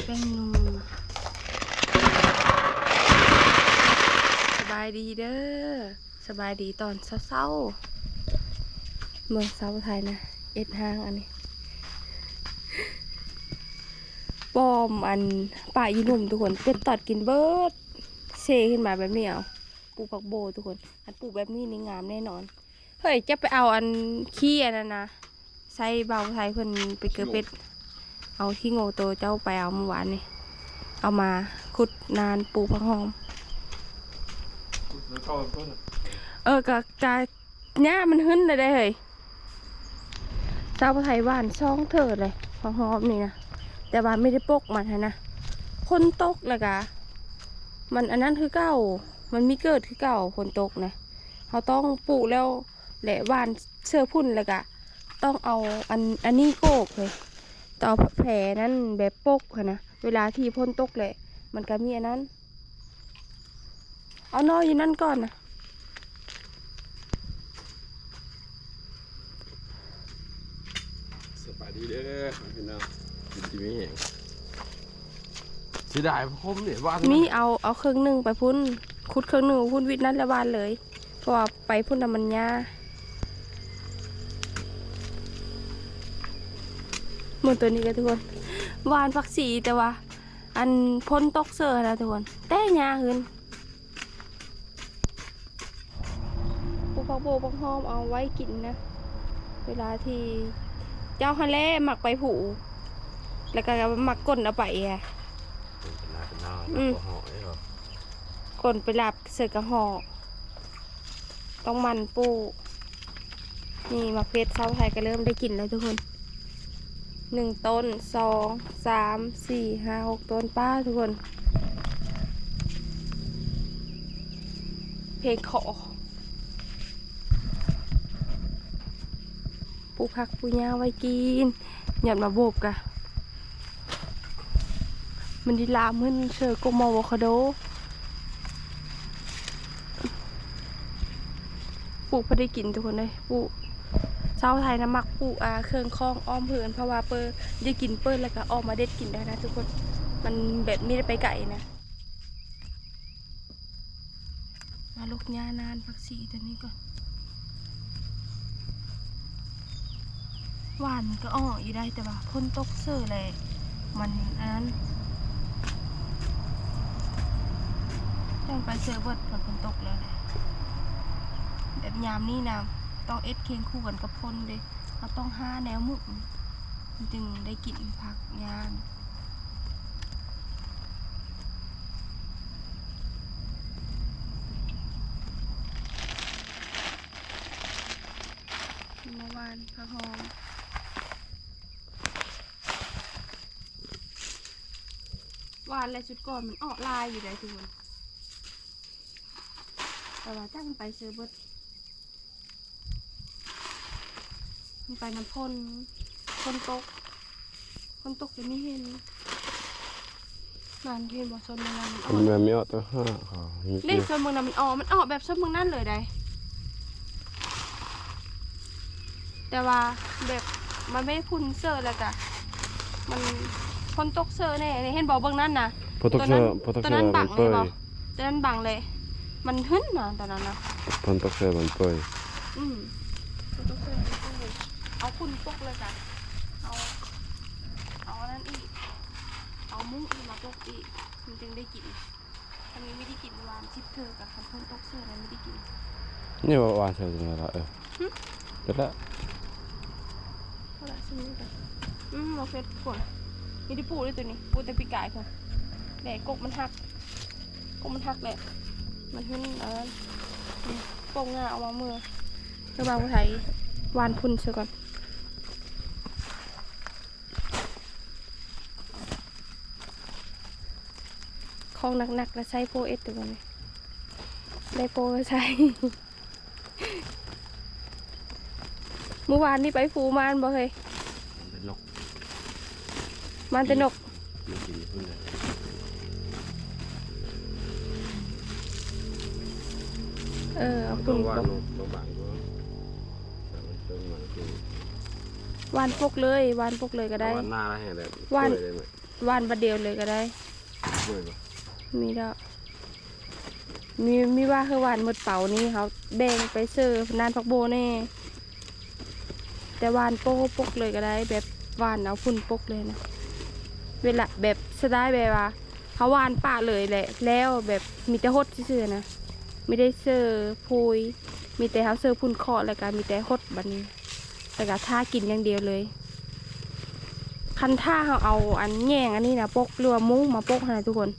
แป้งนัวสบายดีเด้อสบายดีตอนเศร้าๆเมืองเศร้าไทยนะเอ็ดห้างอันนี้ปอมอันป่ายีหนุ่มทุกคนเป็นตอดกินเบิร์ดเซขึ้นมาแบบนี้เอาปลูกผักโบทุกคนอันปลูกแบบนี้นี่งามแน่นอนเฮ้ยจะไปเอาอันขี้อันนั้นนะใส่เบาไทยเพิ่นไปเกิดเป็ดเอาที่โง่โตเจ้าไปเอาเมื่อวานนี่เอามาขุดนานปลูกผักหอมกะเนี่ยมันหึ้นเลยได้เฮ้ยเจ้าไทยบ้านช่องเถิดเลยผักหอมนี่นะแต่ว่าไม่ได้ปกมันนะคนตกเลยกะมันอันนั้นคือเก่ามันมีเกิดคือเก่าคนตกนะเขาต้องปลูกแล้วแหละว่านเชื่อพุ่นเลยกะต้องเอาอันนี้โกกเลยต่อแผลนั้นแบบปกค่ะนะเวลาที่พ่นตกแหละมันก็มีอันนั้นเอาน้อยอยู่นั่นก่อนนะสบายดีเด้อพี่น้องกินที่ไม่แห้งเสียดายผมเนี่ยว่ามีเอาเครื่องหนึ่งไปพุ่นขุดเครื่องหนึ่งพุ่นวิทย์นั้นละบานเลยเพราะว่าไปพุ่นน้ำมันยาเหมือนตัวนี้กันทุกคนวานผักสีแต่ว่าอันพ่นตกเสือนะทุกคนแต่ยาขึ้นปลูกผักโบผักหอมเอาไว้กินนะเวลาที่เจ้าฮันเล่หมักไปผูแล้วก็หมักก้นเอาไปอ่ะก้นไปหลับเสือกระหอกต้องมันปูนี่มะเพชรเศร้าไทยก็เริ่มได้กินแล้วทุกคน1 ต้น 2 3 4 5 6 ต้นป้าทุกคนเพลงขอปลูกผักปูย่าไว้กินหยัดมาโบบกะมันดีลามึนเชื่อกมอะโวคาโดปลูกพอได้กินทุกคนเลยปลูกชาวไทยนะมักปลูกเครื่องคล้องอ้อมเพื่อนเพราะว่าได้กินเปิ้ลแล้วก็ออกมาเด็ดกินได้นะทุกคนมันแบบไม่ได้ไปไก่นะมาลูกหญ้านานผักชีตัวนี้ก่อนหวานก็อ้ออยู่ได้แต่ว่าพ่นตกเสือเลยมันอันนั้นจังไปเสือเบิดฝนตกแล้วแหละแบบยามนี่นะต้องเอ็ดเคียงคู่กันกับพ่นเลยเราต้องห้าแนวมุกจึงได้กินผักยามเมื่อวานผักหอมหวานและชุดก่อนมันออกลายอยู่เลยทุกคนแต่ว่าจ้างมันไปเซอร์เบิร์ดมันไปน้ำพ่นคนตกจะไม่เห็นนานเห็นบ่โซนเมืองนั้นมันออก มันไม่ออกตัวห้าเขานี่โซนเมืองนั้นมันออกแบบโซนเมืองนั้นเลยได้แต่ว่าแบบมันไม่พุ่นเซอร์แล้วกะมันคนตกเซอร์แน่เห็นบ่เบื้องนั้นนะตัวนั้นบังเลยบ่ตัวนั้นบังเลยมันหึ้นนะตอนนั้นนะพนตกเสือมันเปื่อยคนตกเซอร์เอาคุณตกเลยกะเอานั่นอีกเอามุ้งอีกมาตกอีกมันจึงได้กินอันนี้ไม่ได้กินวานชิปเธอกับคนตกเซอร์นั้นไม่ได้กินนี่ว่าวานเสือจริงๆแล้วเดี๋ยวละเท่าไหร่ซื้อกันเราเฟซก่อนนี่ที่ปูด้วยตัวนี้ปูแต่ปีกายค่ะแหละกมันหักแหละมันขึ้นโป่งงาเอามาเมื่อเจ้าบ่าวไทยวานพุ่นเสียก่อนของหนักๆแล้วใช้โปเอสตัวนี้ได้โปก็ใช้เมื่อวานนี่ไปฟูมานบ่เคยมันเป็นนกเอาคุณวานปกเลยวานปกเลยก็ได้วานหน้าแล้วเห็นเลยวาน หวานประเดียวเลยก็ได้ เบื่อปะ มีแล้วมีว่าคือหวานหมดเป่านี่เขาแบ่งไปเสิร์ฟนานพักโบแน่แต่หวานโป๊ปกเลยก็ได้ แบบหวานเอาพุ่นปกเลยนะเวลาแบบสไตล์แบบว่าเขาหวานป่าเลยแหละแล้วแบบมีแต่ฮดซื่อๆนะไม่ได้เสิร์ฟพุยมีแต่เขาเสิร์ฟพุ่นเคาะแล้วก็มีแต่ฮดบัดนแต่ก็ท่ากินอย่างเดียวเลยคันท่าเขาเอาอันแง่งอันนี้นะปกเรือมุ้งมาปกนะทุกคน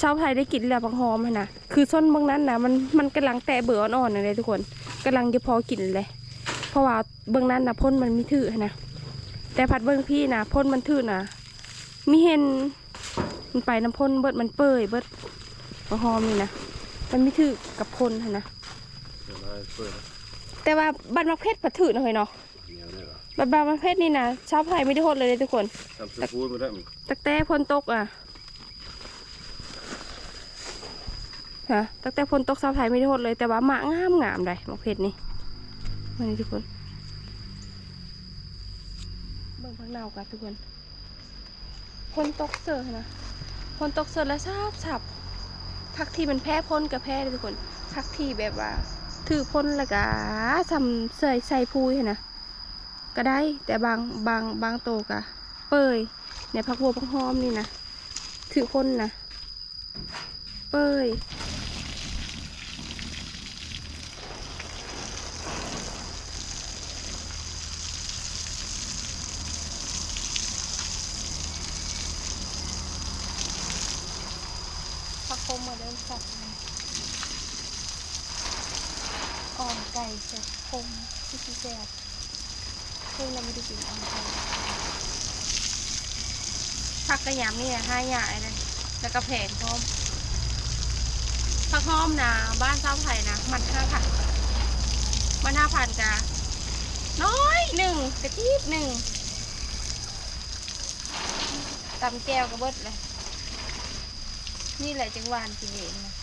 ชาวไทยได้กินแล้วบางหอมนะคือส้นบางนั้นนะมันกำลังแตะเบื่ออ่อนๆเลยทุกคนกำลังจะพอกินเลยเพราะว่าเบื้องนั้นนะพ่นมันไม่ถือนะแต่ผัดเบื้องพี่นะพ่นมันถือนะมีเห็นมันไปน้ำพ่นเบิดมันเปื่อยเบิดบางหอมนี่นะมันไม่ถือกับพ่นนะ เดี๋ยวเราเปิด แต่ว่าบัตรมักเพชรผัดถือหน่อยเนาะ เหนียวได้ปะ บัตรมักเพชรนี่นะชาวไทยไม่ได้โหดเลยทุกคน ทำซีฟู้ดมาได้มั้ย ตักแต่พ่นตกอ่ะฮะตักแต่พ่นตกชาวไทยไม่ได้โหดเลยแต่ว่ามะงามเลยมักเพชรนี่มานี่ทุกคนเบิ่งพักเนากันทุกคนพ่นตกเสือนะพ่นตกเสือแล้วสับพักที่มันแพ้พ่นกับแพ้เลยทุกคนพักที่แบบว่าถือพ่นแล้วก็ใส่พูยนะก็ได้แต่บางโตกะเปยในพักบัวพักหอมนี่นะถือพ่นนะเปยพักคมมาเดินสับอ่อนไก่เสร็จคมที่แซ่บเพิ่งเราไม่ได้กินอ่อนไก่ผักกระยำนี่5 อย่างเลยแล้วก็แผงพร้อมผักหอมนะบ้านเจ้าไผ่นะมัน5,000มัน5,000จ้ะน้อยหนึ่งกระทิบหนึ่งตำแก้วกระเบิดเลยนี่แหละจังหวานกินเองนะ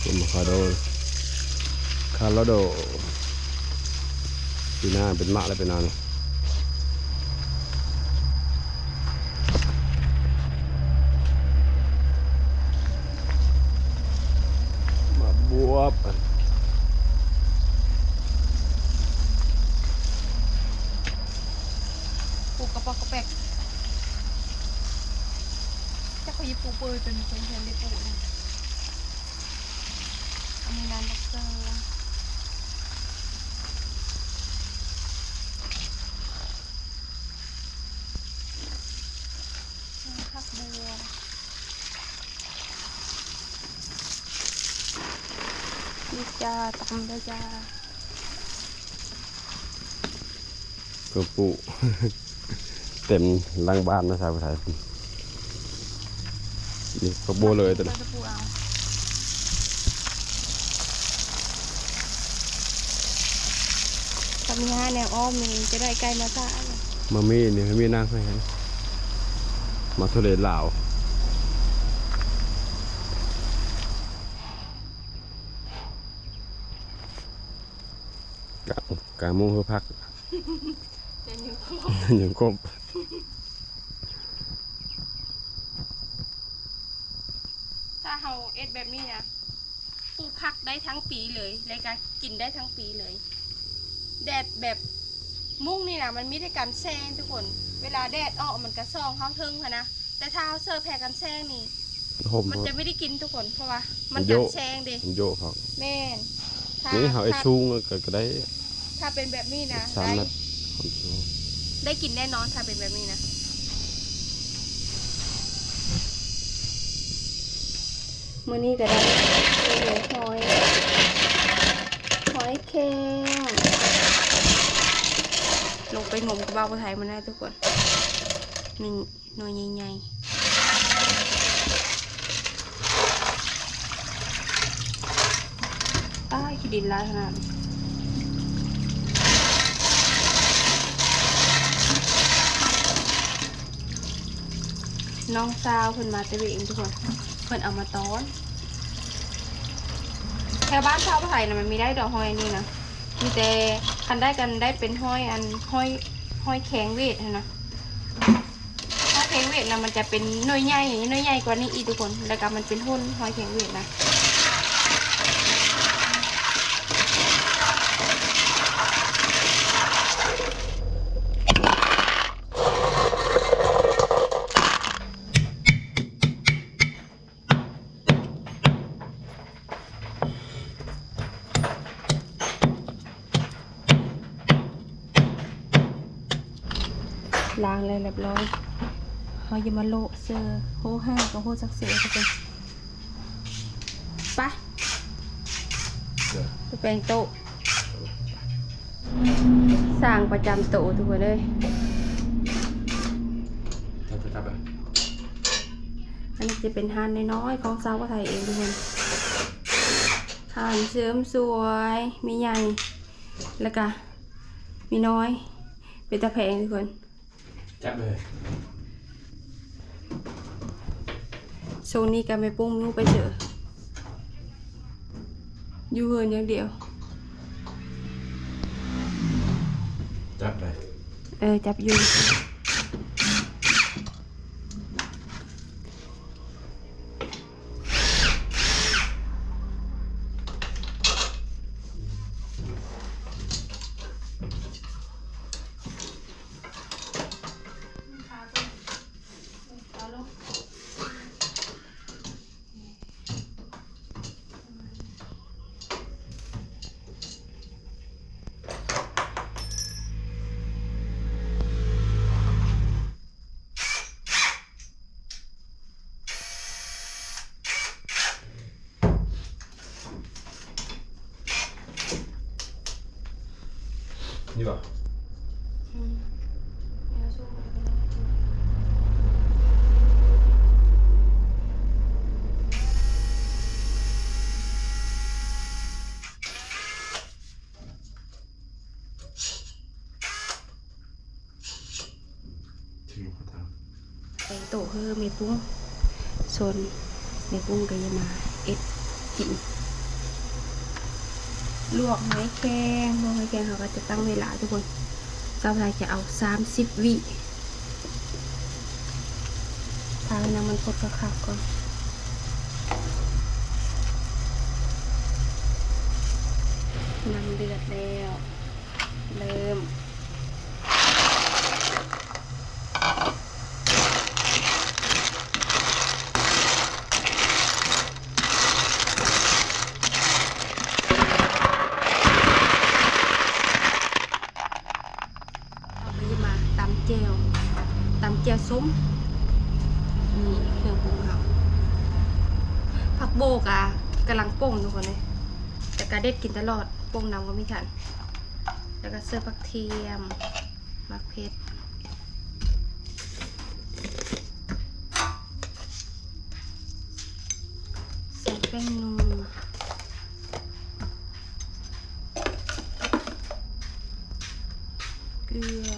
ผมคาโดปีหน้าเป็นมะแล้วเป็นนานมาบวบ ปูกระปอกกระแปกจะเขายิบปูเปยจนคนเทียนได้ปูนะอันนี้น้ำบักเกอร์ผักบัวนี่จ้าตำเลยจ้า ก็ปู เต็มล่างบ้านนะชาวไทยนี่ก็โบเลยตัวนี้ จะปูเอาทำง่ายแนวอ้อมนี่จะได้ใกล้มาซ่าเลย มามีนี่มามีนั่งให้กันมาทะเลลาวกางมุ้งเพื่อพัก จะอยู่ ยังครบ ถ้าเราเอ็ดแบบนี้นะปลูกผักได้ทั้งปีเลยรายการกินได้ทั้งปีเลยแดดแบบมุ้งนี่นะมันไม่ได้กันแซงทุกคนเวลาแดดออกมันกระซองเข้าทึงค่ะนะแต่ถ้าเราเสิร์ฟแผ่กันแซงนี่ ห่ม มันจะไม่ได้กินทุกคนเพราะว่ามันกันแซงดิ มันโยกเขา แม่นถ้า นี่เขาไอ้ชูงก็ได้ ถ้าเป็นแบบนี้นะ 3 ได้ เมตรความสูง ได้กินแน่นอนถ้าเป็นแบบนี้นะมื้อนี้ก็ได้หอยแครงลงไปงมกระเป๋าไทยมันได้ทุกคนนี่หน่อยใหญ่ๆอ้ายขี้ดินลายขนาดน้องสาวเพิ่นมาเตะเองทุกคนเพิ่นเอามาต้อน แถวบ้านชาวไทยนะมันมีได้ดอกหอยนี่นะมีแต่คันได้กันได้เป็นห้อยอันห้อยแข็งเวทนะห้อยแข็งเวทนะมันจะเป็นหน่วยใหญ่กว่านี้อีกทุกคนแล้วก็มันเป็นหุ้นห้อยแข็งเวทนะล้างเลยเรียบร้อยเขาจะมาโลเซอร์โฮห้ากับโฮจักเสือทุกคนไปไปแปลงโต๊ะสร้างประจำโต๊ะทุกคนเลยจับไป อันนี้จะเป็นฮานน้อยๆของสาวไทยเองทุกคนฮานเสริมสวยมีใหญ่แล้วก็มีน้อยเป็นตะแพงทุกคนจับเลยโซนนี้ก็ไม่ปุ้งนู้ไปเจออยู่เหินอย่างเดียวจับเลยจับอยู่นี่ป่ะไปโต๊ะเฮือเมปุ้งโซนเมปุ้งก็ยังมากินลวกหอยแครงเขาก็จะตั้งเวลาทุกคนสาวไทยจะเอา30 วิทางน้ำมันพดกระคักก่อนน้ำเดือดแล้วเริ่มตำเจียวส้มนี่เครื่องปรุงเขาผักโบกอ่ะกำลังป่งทุกคนเลยแต่กระเด็ดกินตลอดป่งน้ำก็ไม่ทันแล้วก็เสื้อผักเทียมมะเขือใส่แป้งนัวเกลือ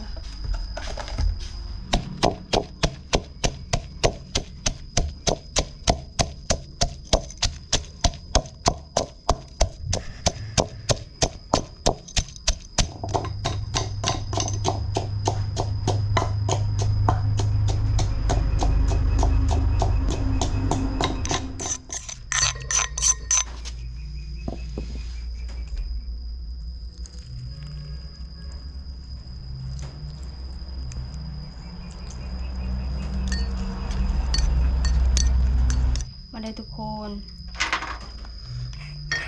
ได้ทุกคน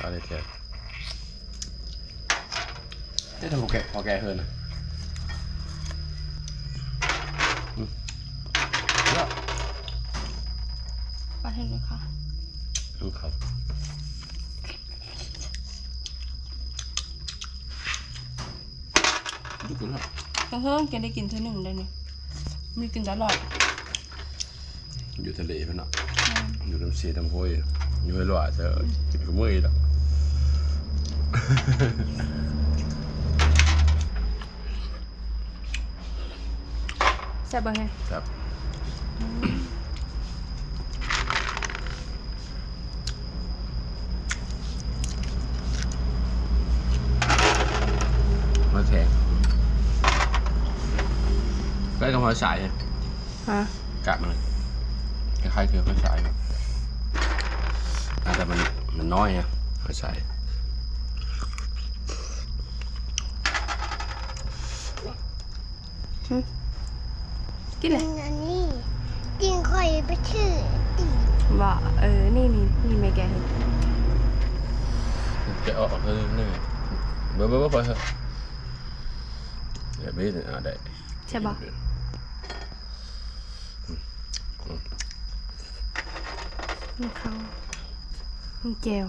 อะไรแกได้ทำพอแกเฮิร์นนะปาเห็นไหมคะครับดูกันนะเพิ่งกินได้กินเท่าหนึ่งได้เนี่ยมีกินตลอดอยู่ทะเลเพื่อนเนาะอยู่น้ำเสียน้ำห้วยอยู่ให้หล่อเธอกินกับมือแล้วแซ่บไงครับ ล้ายกับหอยสาย ฮะ กะมันคล้ายๆคือหอยสายแต่มันน้อยไงหอยสาย กินเลย อันนี้กินข่อยไปชื่อตี ว่านี่ไม่แกเห็น จะออกเฮ้ยนี่เบ้อไปเถอะเดี๋ยวไม่ได้ ใช่ปะมันเข้ามันแจว